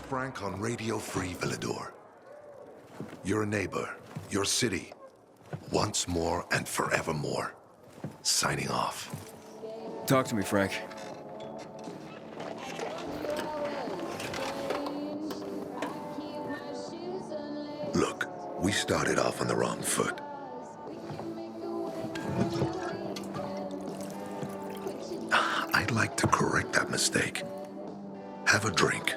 Frank on Radio Free Villador. Your neighbor, your city, once more and forevermore. Signing off. Talk to me, Frank. Look, we started off on the wrong foot. I'd like to correct that mistake. Have a drink.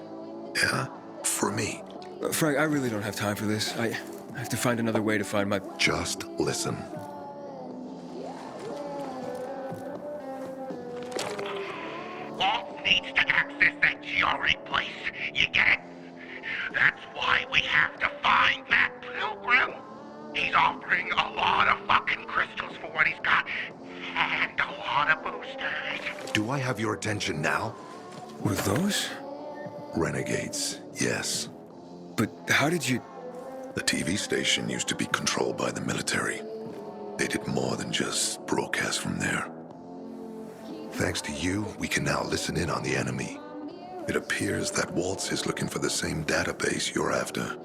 Yeah? For me. Frank, I really don't have time for this. I have to find another way to find my... Just listen. Walt needs to access that GRE place. You get it? That's why we have to find that pilgrim. He's offering a lot of fucking crystals for what he's got. And a lot of boosters. Do I have your attention now? With those? Renegades, yes. But how did you... The TV station used to be controlled by the military. They did more than just broadcast from there. Thanks to you, we can now listen in on the enemy. It appears that Waltz is looking for the same database you're after.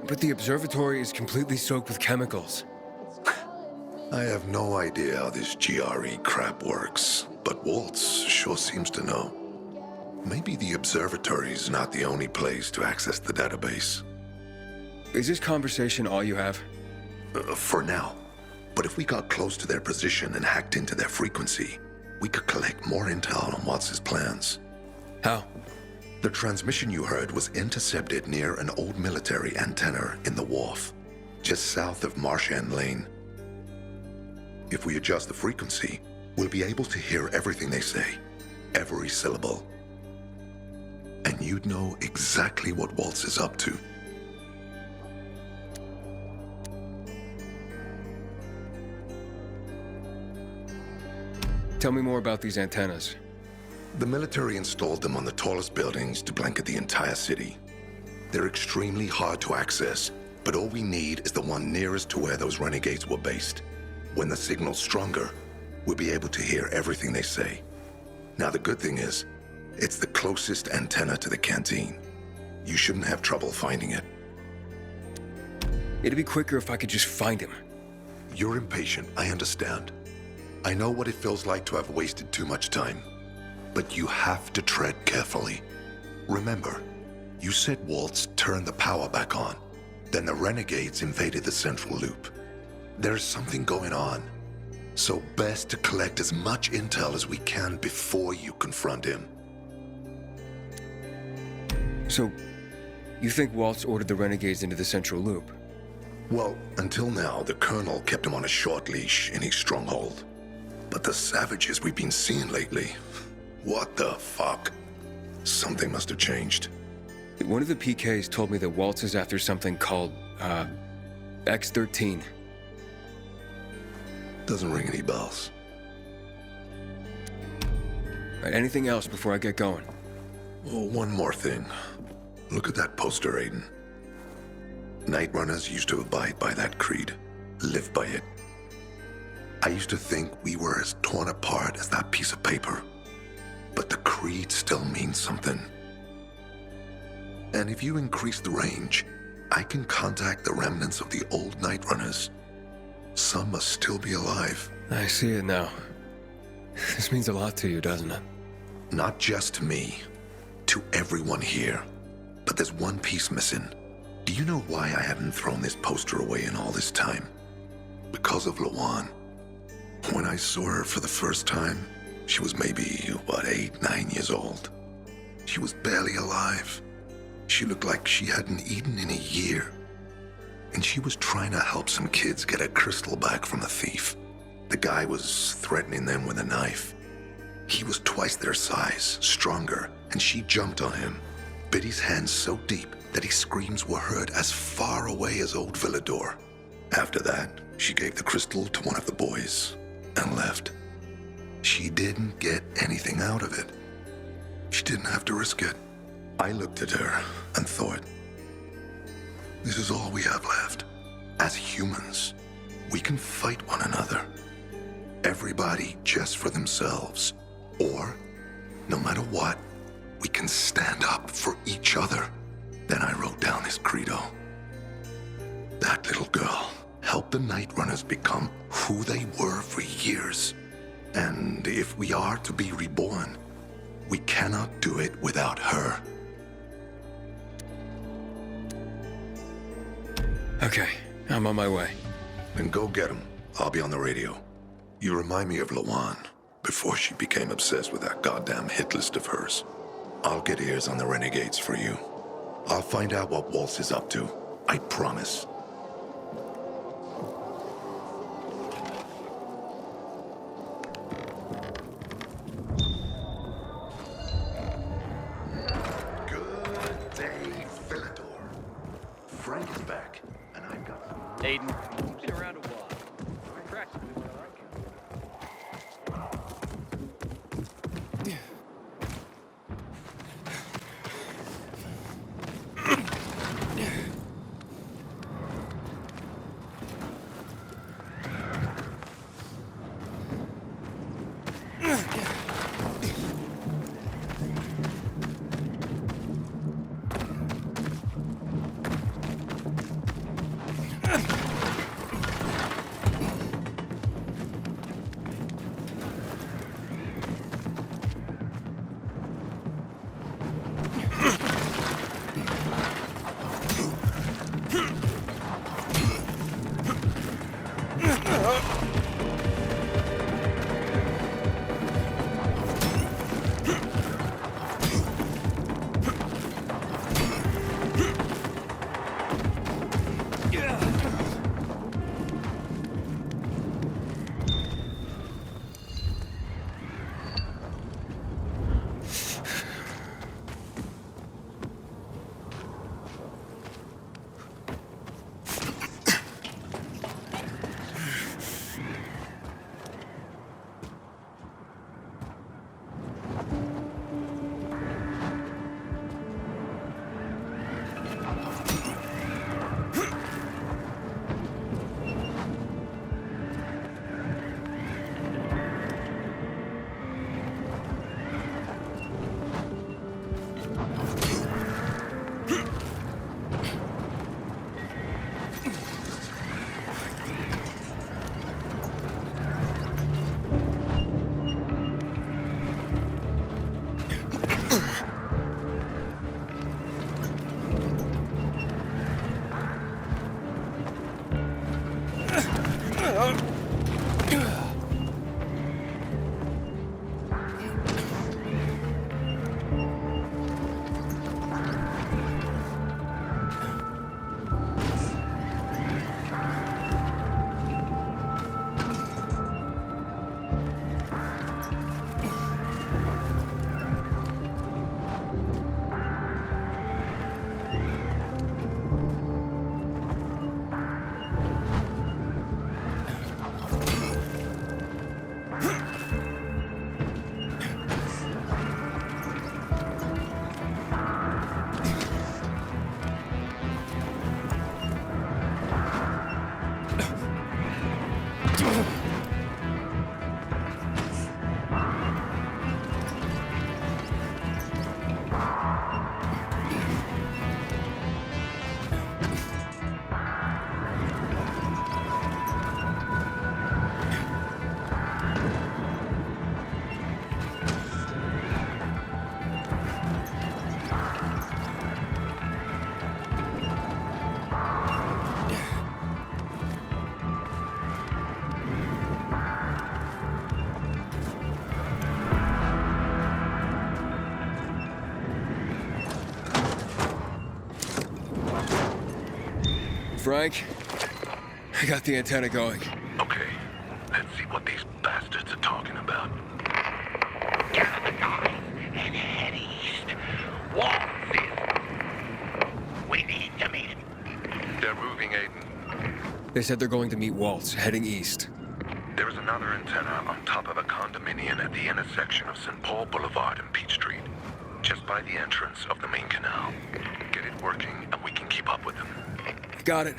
But the observatory is completely soaked with chemicals. I have no idea how this GRE crap works, but Waltz sure seems to know. Maybe the observatory's not the only place to access the database. Is this conversation all you have? For now. But if we got close to their position and hacked into their frequency, we could collect more intel on Waltz's plans. How? The transmission you heard was intercepted near an old military antenna in the wharf, just south of Marchand Lane. If we adjust the frequency, we'll be able to hear everything they say, every syllable. And you'd know exactly what Waltz is up to. Tell me more about these antennas. The military installed them on the tallest buildings to blanket the entire city. They're extremely hard to access, but all we need is the one nearest to where those renegades were based. When the signal's stronger, we'll be able to hear everything they say. Now the good thing is, it's the closest antenna to the canteen. You shouldn't have trouble finding it. It'd be quicker if I could just find him. You're impatient, I understand. I know what it feels like to have wasted too much time. But you have to tread carefully. Remember, you said Waltz turned the power back on. Then the renegades invaded the central loop. There's something going on. So best to collect as much intel as we can before you confront him. So, you think Waltz ordered the renegades into the central loop? Well, until now, the Colonel kept him on a short leash in his stronghold. But the savages we've been seeing lately, what the fuck? Something must have changed. One of the PKs told me that Waltz is after something called, X-13. Doesn't ring any bells. Anything else before I get going? Oh, one more thing. Look at that poster, Aiden. Night Runners used to abide by that creed, live by it. I used to think we were as torn apart as that piece of paper. But the creed still means something. And if you increase the range, I can contact the remnants of the old Night Runners. Some must still be alive. I see it now. This means a lot to you, doesn't it? Not just to me, to everyone here. But there's one piece missing. Do you know why I haven't thrown this poster away in all this time? Because of Lawan. When I saw her for the first time, she was maybe, 8, 9 years old. She was barely alive. She looked like she hadn't eaten in a year. And she was trying to help some kids get a crystal back from the thief. The guy was threatening them with a knife. He was twice their size, stronger, and she jumped on him, bit his hands so deep that his screams were heard as far away as old Villador. After that, she gave the crystal to one of the boys and left. She didn't get anything out of it. She didn't have to risk it. I looked at her and thought, this is all we have left. As humans, we can fight one another. Everybody just for themselves. Or, no matter what, we can stand up for each other. Then I wrote down this credo. That little girl helped the Night Runners become who they were for years. And if we are to be reborn, we cannot do it without her. Okay, I'm on my way. Then go get him. I'll be on the radio. You remind me of Lawan, before she became obsessed with that goddamn hit list of hers. I'll get ears on the renegades for you. I'll find out what Waltz is up to. I promise. Good day, Philator. Frank is back, and I've got some... Aiden, you've been around a while. Practically what I like. Frank, I got the antenna going. Okay, let's see what these bastards are talking about. Gather the guys and head east. Waltz is... We need to meet him. They're moving, Aiden. They said they're going to meet Waltz, heading east. There is another antenna on top of a condominium at the intersection of St. Paul Boulevard and Peach Street, just by the entrance of the main canal. Get it working, and we can keep up with them. Got it.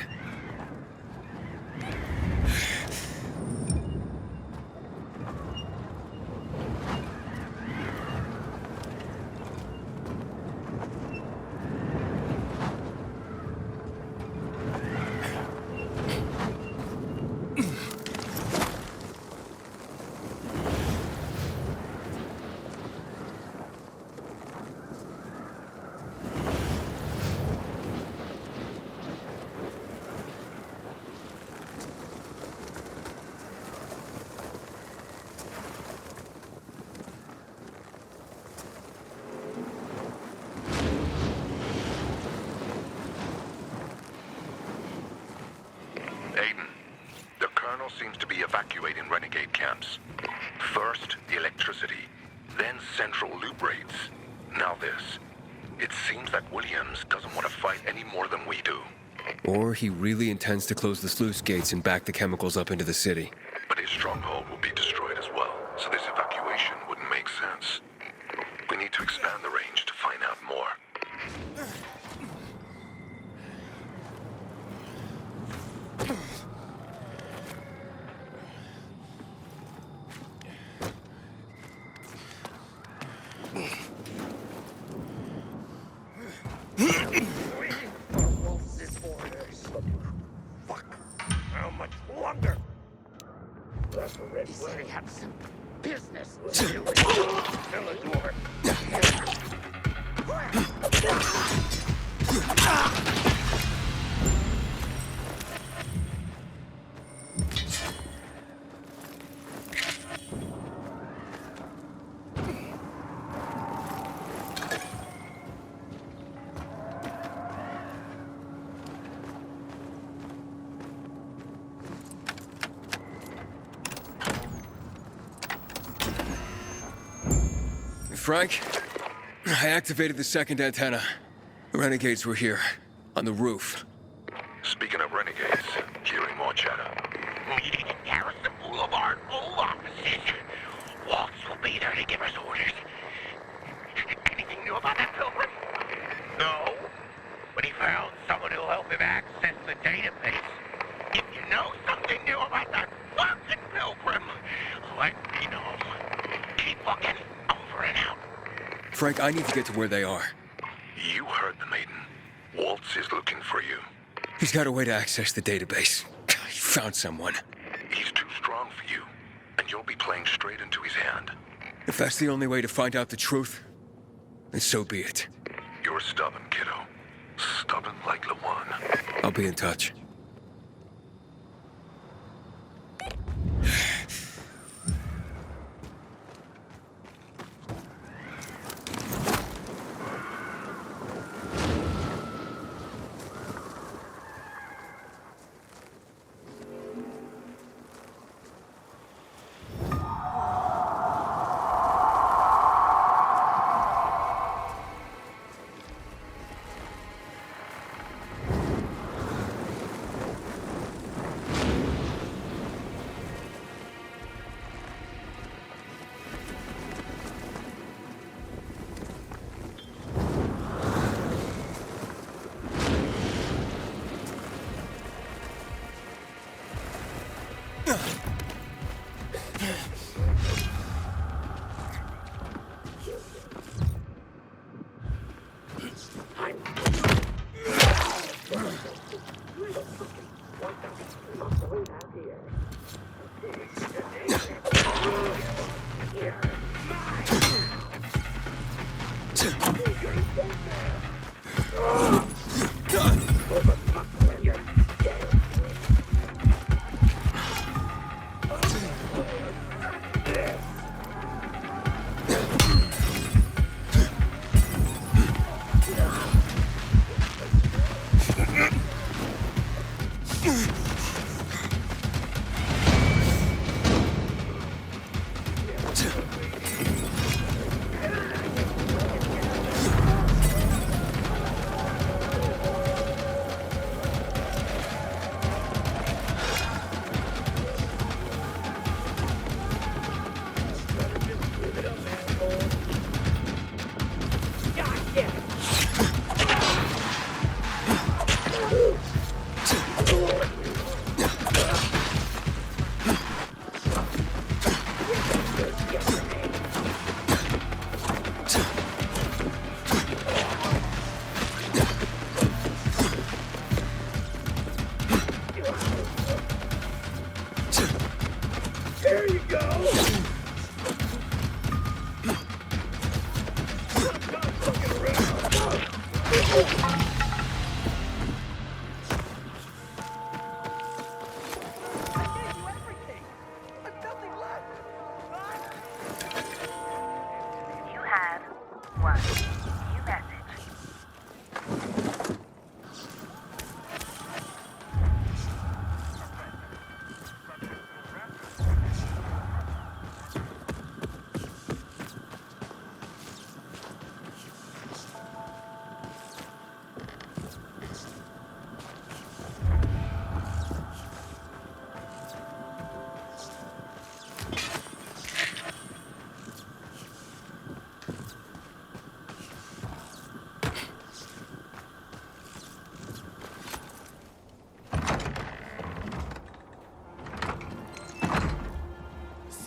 evacuating renegade camps. First, electricity, then central loop raids. Now this. It seems that Williams doesn't want to fight any more than we do. Or he really intends to close the sluice gates and back the chemicals up into the city. But his stronghold will be destroyed as well, so this evacuation wouldn't make sense. We need to expand the range to find out more. Fuck. How much longer? He said he had some business to do with Villador. Frank, I activated the second antenna. Renegades were here, on the roof. Speaking of renegades, hearing more chatter. Garrison Boulevard, old offices. Waltz will be there to give us orders. Anything new about that pilgrim? No, but he found someone who'll help him access the database. If you know something new about that fucking pilgrim, let me know. Keep looking. Over and out. Frank, I need to get to where they are. You heard the maiden. Waltz is looking for you. He's got a way to access the database. He found someone. He's too strong for you, and you'll be playing straight into his hand. If that's the only way to find out the truth, then so be it. You're stubborn, kiddo. Stubborn like Lawan. I'll be in touch.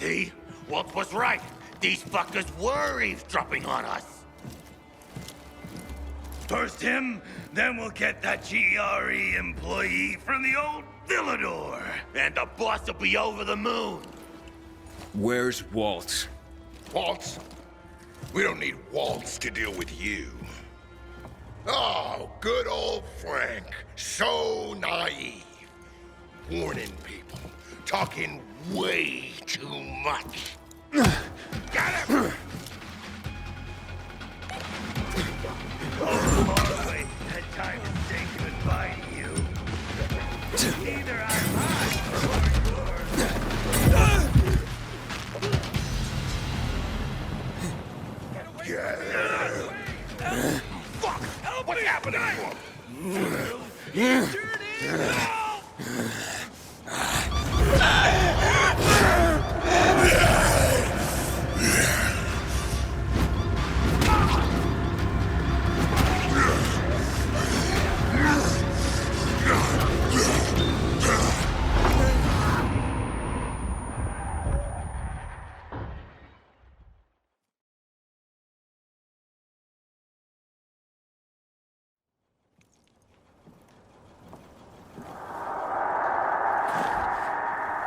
See? Walt was right. These fuckers were eavesdropping on us. First him, then we'll get that GRE employee from the old Villador. And the boss will be over the moon. Where's Walt? Waltz? We don't need Waltz to deal with you. Oh, good old Frank. So naive. Warning people. Talking way too much. Got him! Marley had time to say goodbye to you. Either I'm hot Fuck! What's happening to him?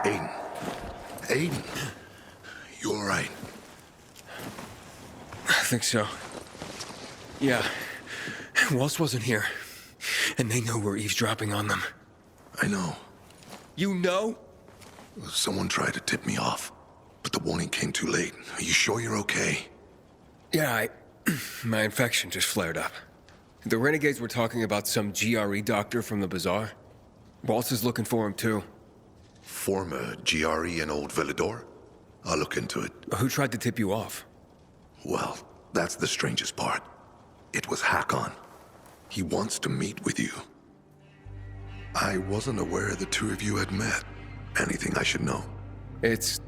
Aiden. Aiden. You all right? I think so. Yeah. Walt wasn't here. And they know we're eavesdropping on them. I know. You know? Someone tried to tip me off, but the warning came too late. Are you sure you're okay? Yeah, my infection just flared up. The renegades were talking about some GRE doctor from the bazaar. Waltz is looking for him, too. Former GRE and Old Villador? I'll look into it. Who tried to tip you off? Well, that's the strangest part. It was Hakon. He wants to meet with you. I wasn't aware the two of you had met. Anything I should know? It's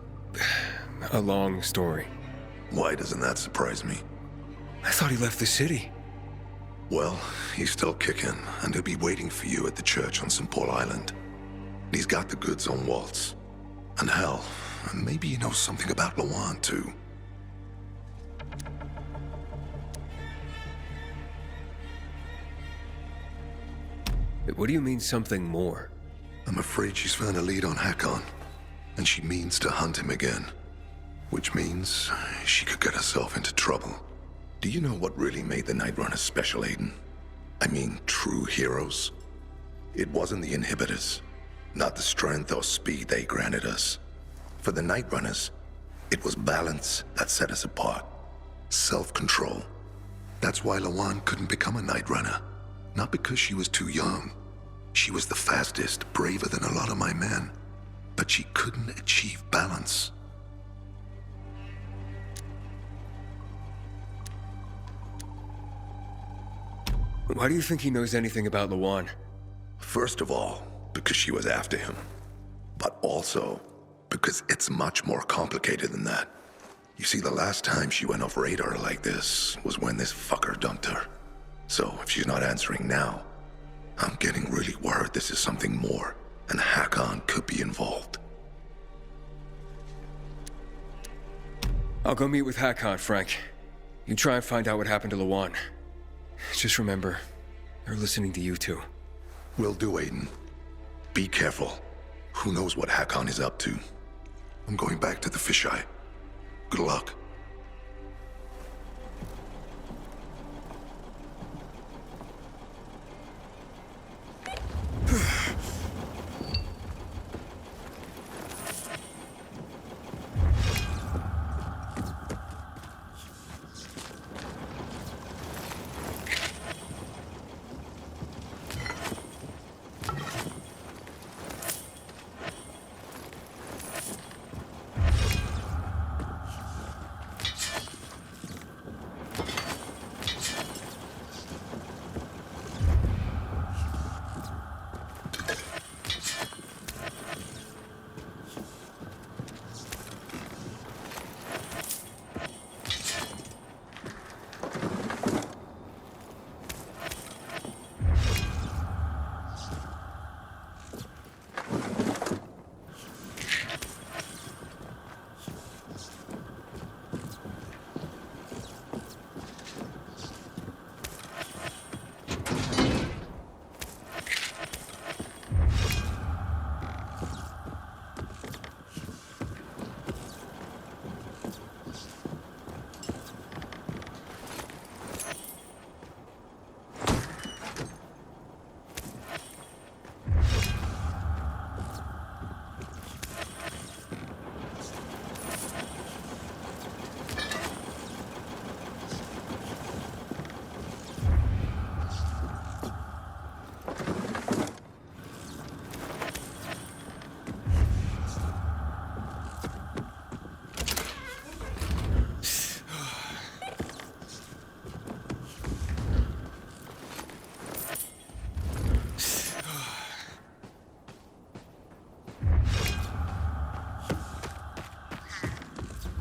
a long story. Why doesn't that surprise me? I thought he left the city. Well, he's still kicking, and he'll be waiting for you at the church on St. Paul Island. He's got the goods on Waltz. And hell, maybe he knows something about Lawan, too. What do you mean, something more? I'm afraid she's found a lead on Hakon, and she means to hunt him again. Which means she could get herself into trouble. Do you know what really made the Night Runners special, Aiden? I mean, true heroes? It wasn't the inhibitors, not the strength or speed they granted us. For the Night Runners, it was balance that set us apart. Self-control. That's why Lawan couldn't become a Night Runner. Not because she was too young. She was the fastest, braver than a lot of my men. But she couldn't achieve balance. Why do you think he knows anything about Lawan? First of all, because she was after him. But also, because it's much more complicated than that. You see, the last time she went off radar like this was when this fucker dumped her. So, if she's not answering now, I'm getting really worried this is something more, and Hakon could be involved. I'll go meet with Hakon, Frank. You try and find out what happened to Lawan. Just remember, they're listening to you two. Will do, Aiden. Be careful. Who knows what Hakon is up to? I'm going back to the fisheye. Good luck.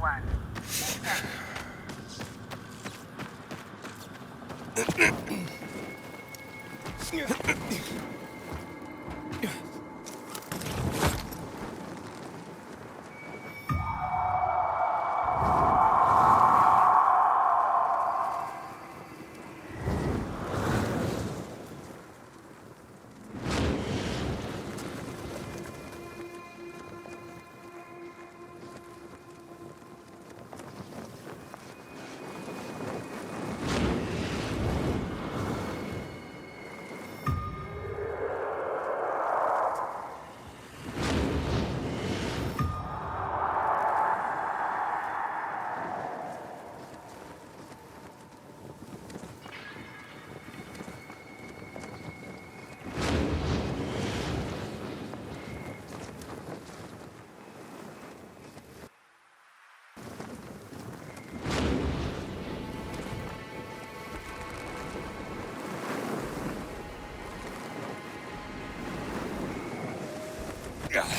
one. Okay.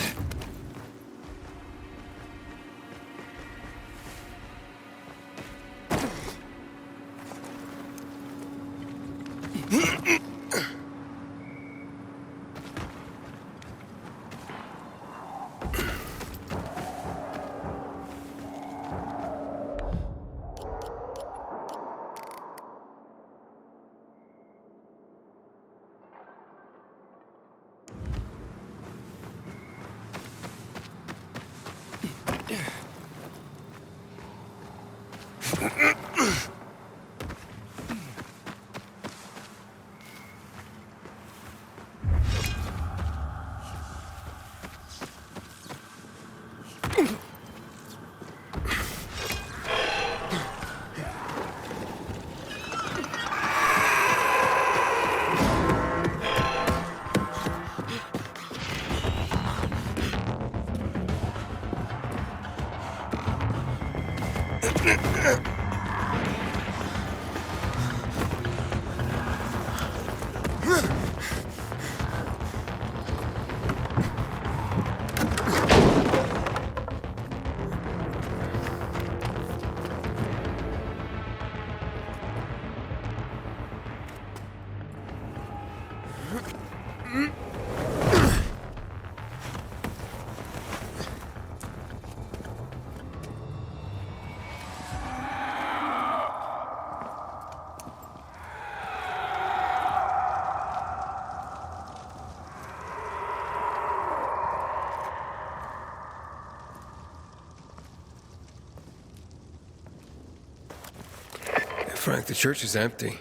Frank, the church is empty.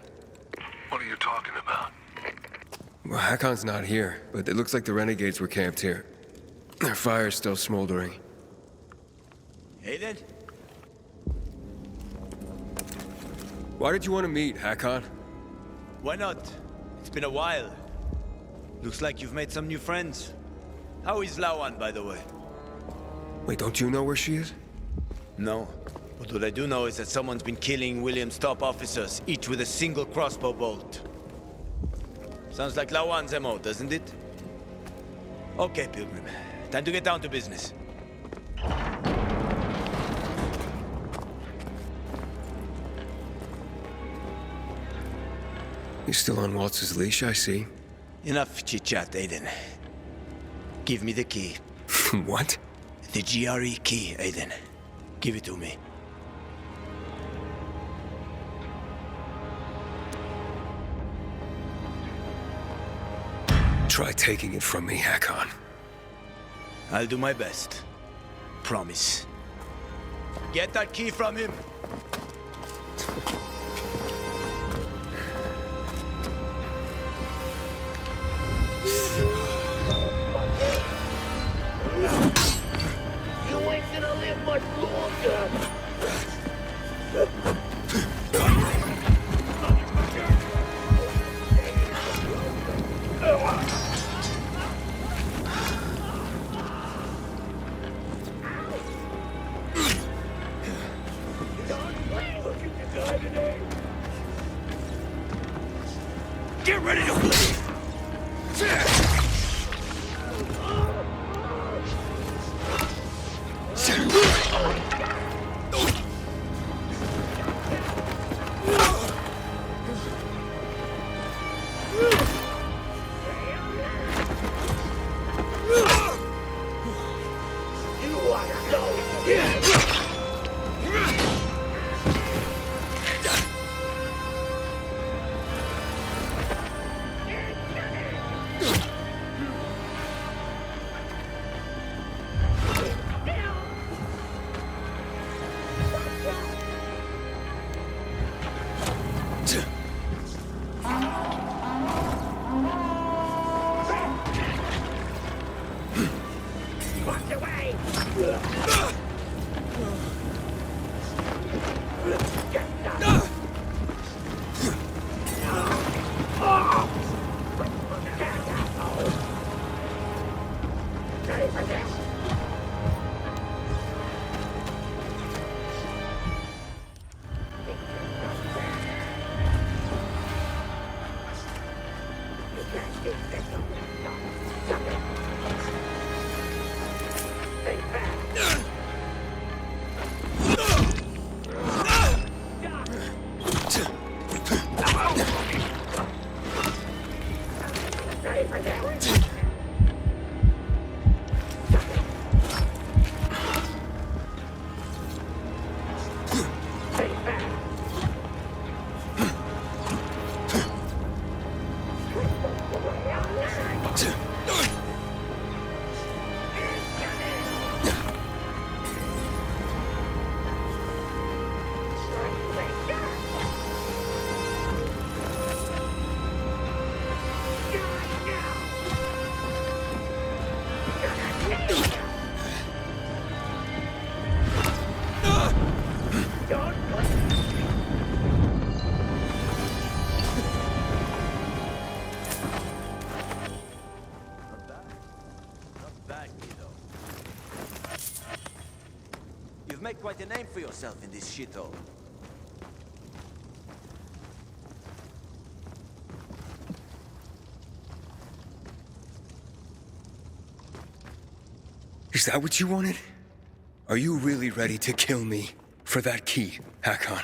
What are you talking about? Well, Hakon's not here, but it looks like the renegades were camped here. Their fire's still smoldering. Hey then. Why did you want to meet, Hakon? Why not? It's been a while. Looks like you've made some new friends. How is Lawan, by the way? Wait, don't you know where she is? No. But what I do know is that someone's been killing William's top officers, each with a single crossbow bolt. Sounds like Lawan's MO, doesn't it? Okay, Pilgrim. Time to get down to business. You're still on Waltz's leash, I see. Enough chit-chat, Aiden. Give me the key. What? The GRE key, Aiden. Give it to me. Try taking it from me, Hakon. I'll do my best. Promise. Get that key from him! You ain't gonna live much longer! Get ready to bleed! Not bad, kiddo. You've made quite a name for yourself in this shithole. Is that what you wanted? Are you really ready to kill me for that key, Hakon?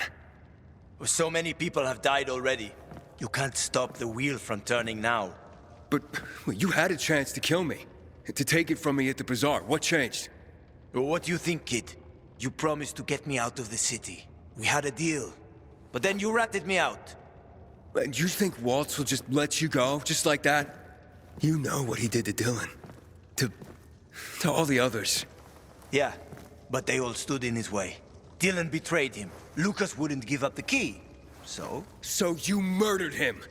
So many people have died already. You can't stop the wheel from turning now. But well, you had a chance to kill me. To take it from me at the bazaar. What changed? What do you think, kid? You promised to get me out of the city. We had a deal. But then you ratted me out. And you think Waltz will just let you go, just like that? You know what he did to Dylan. To all the others. Yeah, but they all stood in his way. Dylan betrayed him. Lucas wouldn't give up the key. So? So you murdered him!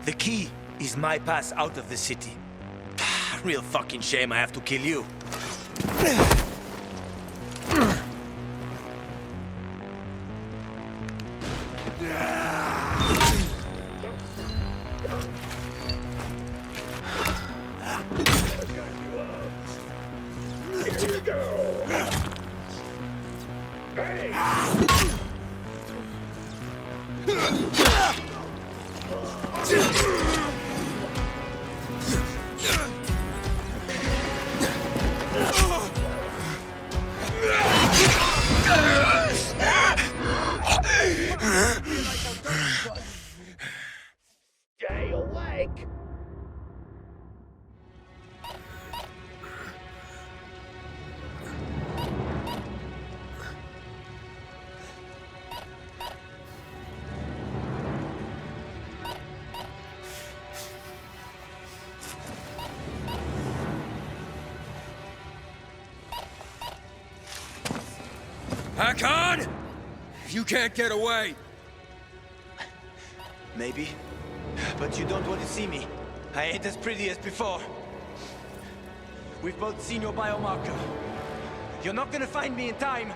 The key is my pass out of the city. Real fucking shame I have to kill you. Stay awake! Hakon! You can't get away! Maybe. But you don't want to see me. I ain't as pretty as before. We've both seen your biomarker. You're not gonna find me in time.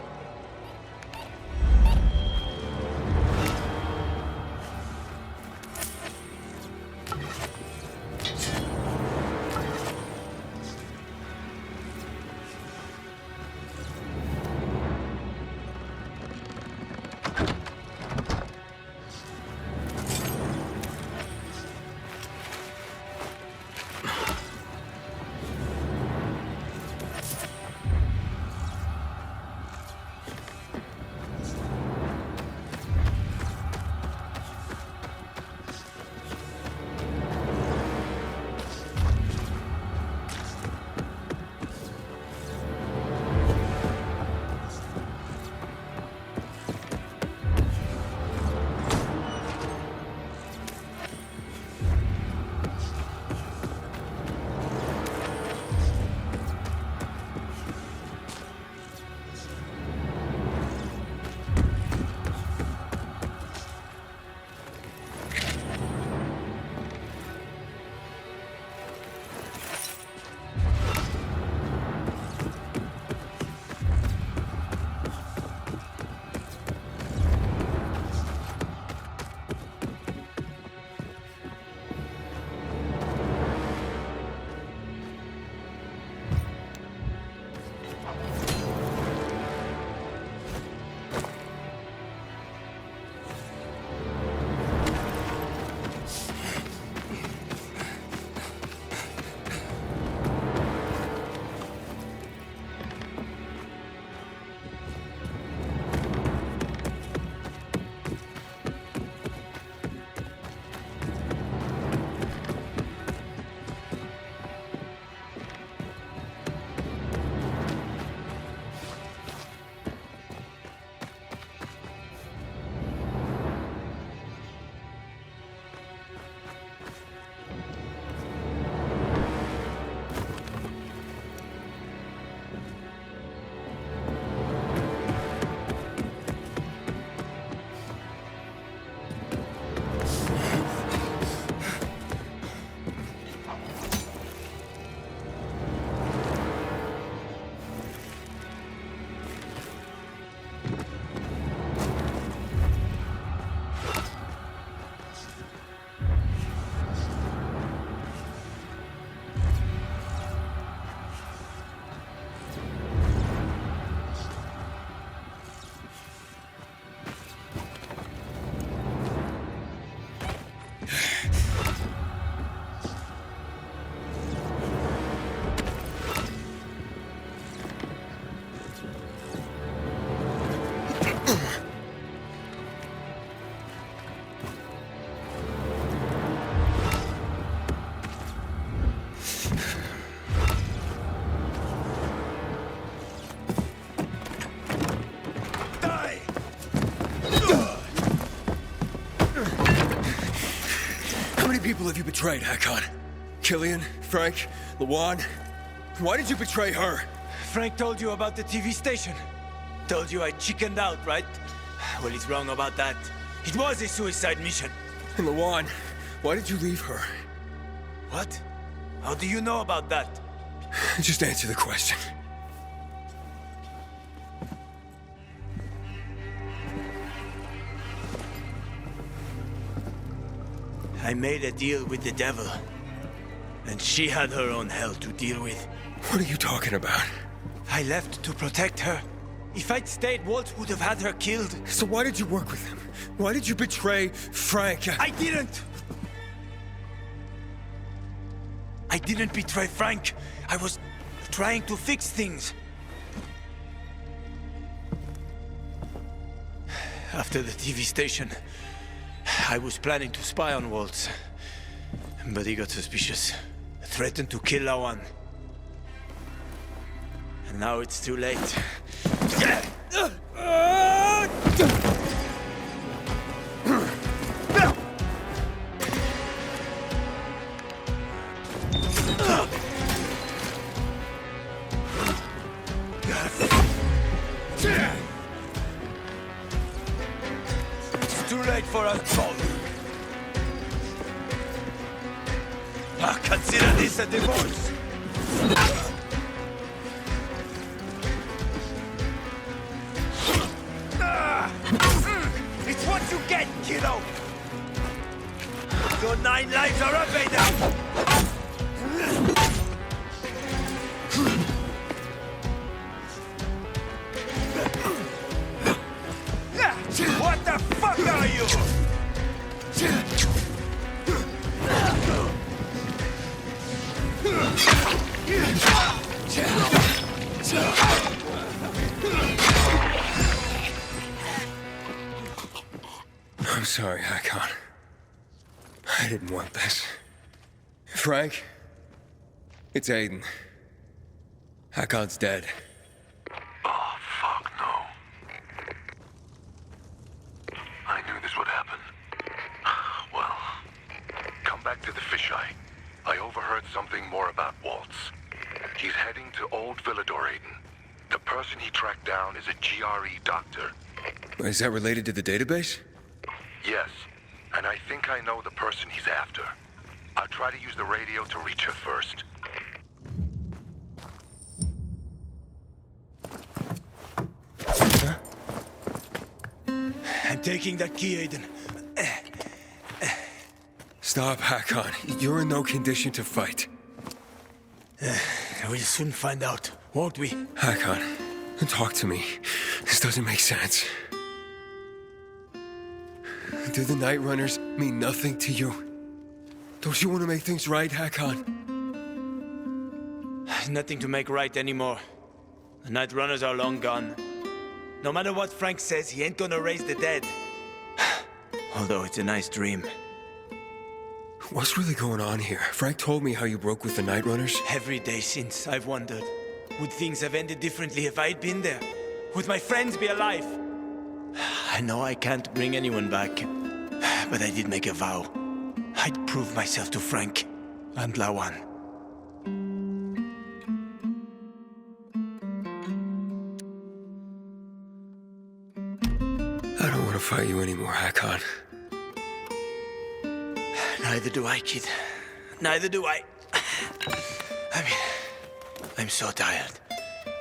How many people have you betrayed, Hakon? Killian? Frank? Lawan? Why did you betray her? Frank told you about the TV station. Told you I chickened out, right? Well, he's wrong about that. It was a suicide mission. And Lawan, why did you leave her? What? How do you know about that? Just answer the question. I made a deal with the devil. And she had her own hell to deal with. What are you talking about? I left to protect her. If I'd stayed, Walt would have had her killed. So why did you work with him? Why did you betray Frank? I didn't! I didn't betray Frank. I was trying to fix things. After the TV station, I was planning to spy on Waltz. But he got suspicious. Threatened to kill Lawan. And now it's too late. It's too late for us both. Consider this a divorce. It's what you get, kiddo. Your 9 lives are up, Aiden. What the fuck are you? I'm sorry, Hakon. I didn't want this. Frank? It's Aiden. Hakon's dead. Oh, fuck no. I knew this would happen. Well, come back to the fisheye. I overheard something more about Waltz. He's heading to Old Villador, Aiden. The person he tracked down is a GRE doctor. Is that related to the database? Yes, and I think I know the person he's after. I'll try to use the radio to reach her first. Huh? I'm taking that key, Aiden. Stop, Hakon. You're in no condition to fight. We'll soon find out, won't we? Hakon, talk to me. This doesn't make sense. Do the Night Runners mean nothing to you? Don't you want to make things right, Hakon? Nothing to make right anymore. The Night Runners are long gone. No matter what Frank says, he ain't gonna raise the dead. Although it's a nice dream. What's really going on here? Frank told me how you broke with the Night Runners. Every day since, I've wondered, would things have ended differently if I'd been there? Would my friends be alive? I know I can't bring anyone back, but I did make a vow. I'd prove myself to Frank and Lawan. I don't want to fight you anymore, Hakon. Neither do I, kid. Neither do I. I'm so tired.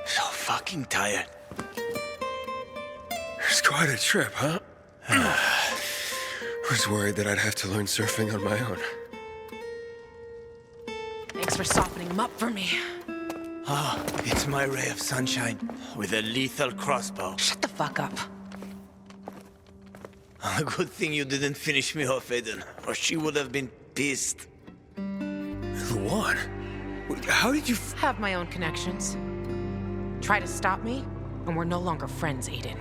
So fucking tired. It's quite a trip, huh? I was worried that I'd have to learn surfing on my own. Thanks for softening him up for me. Ah, it's my ray of sunshine with a lethal crossbow. Shut the fuck up. A good thing you didn't finish me off, Aiden, or she would have been pissed. Lawan? How did you... Have my own connections. Try to stop me, and we're no longer friends, Aiden.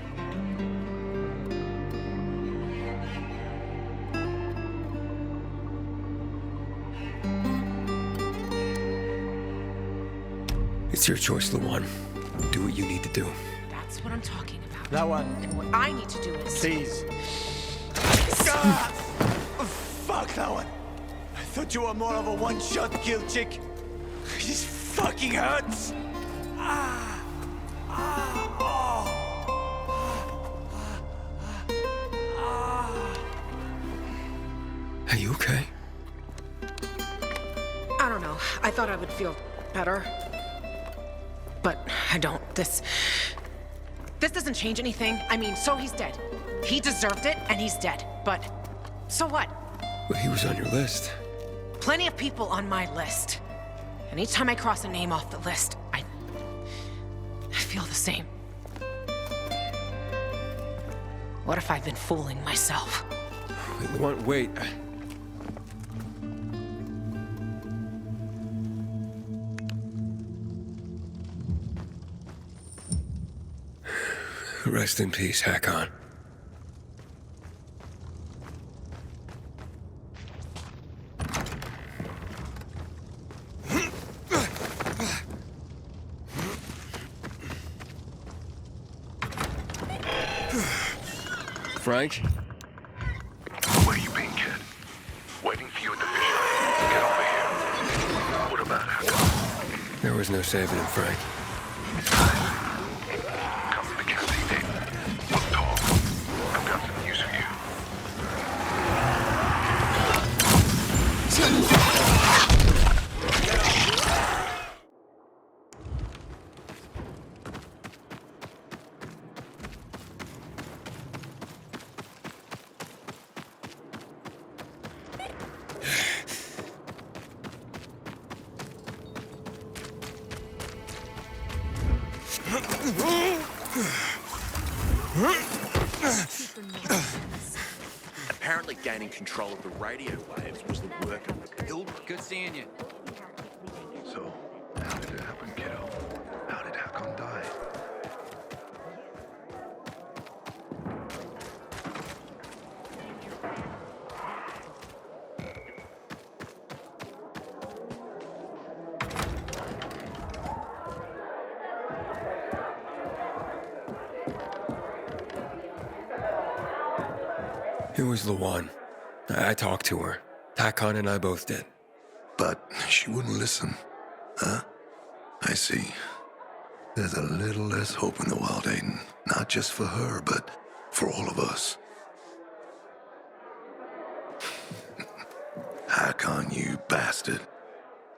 It's your choice, Lawan. Do what you need to do. That's what I'm talking about. Lawan, And what I need to do is... please. Ah! Fuck, Lawan. I thought you were more of a one-shot kill chick. This fucking hurts. Ah! Ah! Oh! Are you okay? I don't know. I thought I would feel better. But I don't. This doesn't change anything. I mean, so he's dead. He deserved it, and he's dead. But so what? Well, he was on your list. Plenty of people on my list. Anytime I cross a name off the list, I feel the same. What if I've been fooling myself? Wait, Lawan, wait. Rest in peace, Hakon. Frank? Where you been, kid? Waiting for you at the vision. Get over here. What about Hakon? There was no saving him, Frank. Come to the canteen table. Look tall. I've got some news for you. Apparently gaining control of the radio waves was the work of the Pilgrim. Good seeing you. So, how did it happen, kiddo? How did Hakon die? It was Lawan. I talked to her. Hakon and I both did. But she wouldn't listen. Huh? I see. There's a little less hope in the world, Aiden. Not just for her, but for all of us. Hakon, you bastard.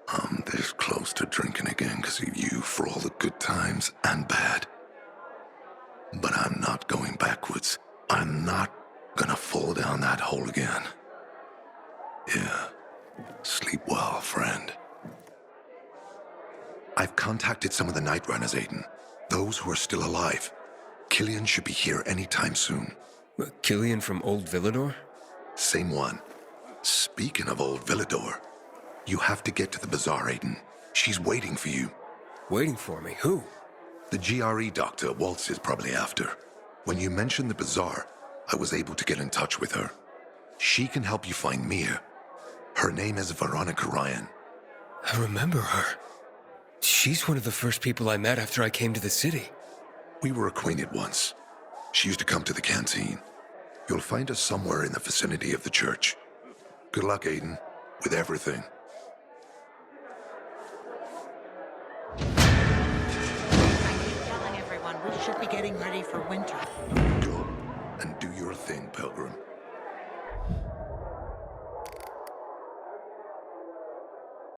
I'm this close to drinking again because of you for all the good times and bad. But I'm not going backwards. I'm not gonna fall down that hole again. Yeah. Sleep well, friend. I've contacted some of the Night Runners, Aiden. Those who are still alive. Killian should be here anytime soon. Killian from Old Villador? Same one. Speaking of Old Villador, you have to get to the bazaar, Aiden. She's waiting for you. Waiting for me? Who? The GRE doctor Waltz is probably after. When you mentioned the bazaar, I was able to get in touch with her. She can help you find Mia. Her name is Veronica Ryan. I remember her. She's one of the first people I met after I came to the city. We were acquainted once. She used to come to the canteen. You'll find her somewhere in the vicinity of the church. Good luck, Aiden, with everything. I keep telling everyone we should be getting ready for winter.